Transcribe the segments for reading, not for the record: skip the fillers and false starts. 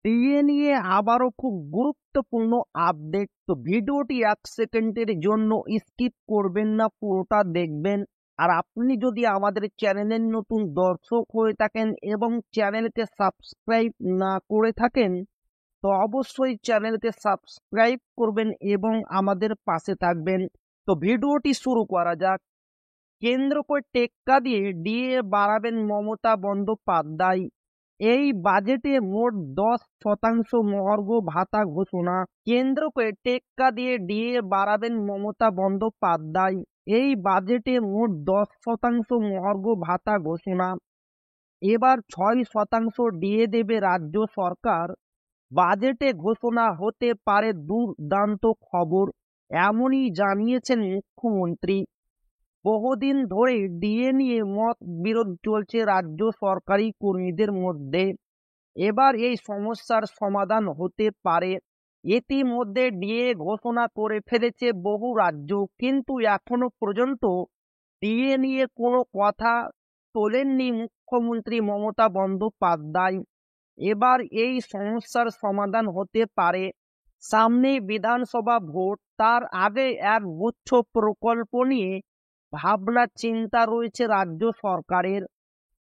DA নিয়ে আবারও খুব গুরুত্বপূর্ণ আপডেট। তো ভিডিওটি 1 সেকেন্ডের জন্য স্কিপ করবেন না, পুরোটা দেখবেন। আর আপনি যদি আমাদের চ্যানেলের নতুন দর্শক হয়ে থাকেন এবং চ্যানেলকে সাবস্ক্রাইব না করে থাকেন, তো অবশ্যই চ্যানেলকে সাবস্ক্রাইব করবেন এবং আমাদের পাশে থাকবেন। তো ভিডিওটি শুরু করা যাক। কেন্দ্র করে টেক্কা দিয়ে ডিএ বাড়াবেন মমতা বন্দ্যোপাধ্যায়। এই বাজেটে মোট 10% মহার্ঘ ভাতা ঘোষণা। কেন্দ্র করে টেক্কা দিয়ে ডিএ বাড়াবেন মমতা বন্দ্যোপাধ্যায়। এই বাজেটে মোট 10% মহার্ঘ ভাতা ঘোষণা। এবার 6% ডিএ দেবে রাজ্য সরকার। বাজেটে ঘোষণা হতে পারে দুর্দান্ত খবর, এমনই জানিয়েছেন মুখ্যমন্ত্রী। বহুদিন ধরে ডিএ নিয়ে মত বিরোধ চলছে রাজ্য সরকারি কর্মীদের মধ্যে। এবার এই সমস্যার সমাধান হতে পারে। ইতিমধ্যে ডিএ ঘোষণা করে ফেলেছে বহু রাজ্য, কিন্তু এখনো পর্যন্ত ডিএ নিয়ে কোনো কথা তোলেননি মুখ্যমন্ত্রী মমতা বন্দ্যোপাধ্যায়। এবার এই সমস্যার সমাধান হতে পারে। সামনে বিধানসভা ভোট, তার আগে এক গুচ্ছ প্রকল্প নিয়ে ভাবনা চিন্তা রয়েছে রাজ্য সরকারের।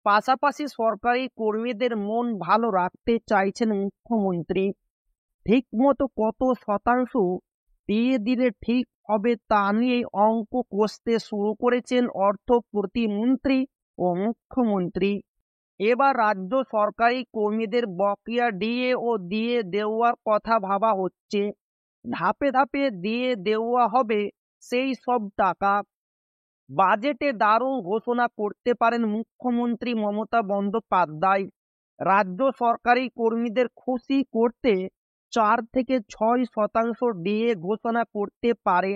পাশাপাশি সরকারি কর্মীদের মন ভালো রাখতে চাইছেন মুখ্যমন্ত্রী। ঠিক মতো কত শতাংশ দিয়ে দিলে ঠিক হবে তা নিয়ে অঙ্ক কষতে শুরু করেছেন অর্থ প্রতিমন্ত্রী ও মুখ্যমন্ত্রী। এবার রাজ্য সরকারি কর্মীদের বকেয়া ডিএ ও দিয়ে দেওয়ার কথা ভাবা হচ্ছে। ধাপে ধাপে দিয়ে দেওয়া হবে সেই সব টাকা। বাজেটে দারুণ ঘোষণা করতে পারেন মুখ্যমন্ত্রী মমতা বন্দ্যোপাধ্যায়। রাজ্য সরকারি কর্মীদের খুশি করতে 4 থেকে 6% ডিএ ঘোষণা করতে পারে।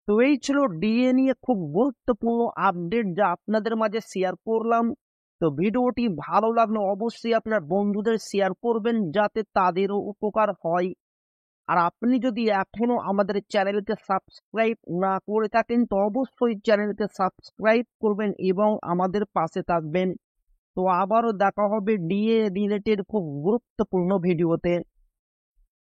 তো এই ছিল ডিএ নিয়ে খুব গুরুত্বপূর্ণ আপডেট, যা আপনাদের মাঝে শেয়ার করলাম। তো ভিডিওটি ভালো লাগলে অবশ্যই আপনার বন্ধুদের শেয়ার করবেন, যাতে তাদেরও উপকার হয়। আর আপনি যদি এখনো আমাদের চ্যানেলকে সাবস্ক্রাইব না করে থাকেন, তো অবশ্যই চ্যানেলকে সাবস্ক্রাইব করবেন এবং আমাদের পাশে থাকবেন। তো আবারও দেখা হবে ডিএ রিলেটেড খুব গুরুত্বপূর্ণ ভিডিওতে।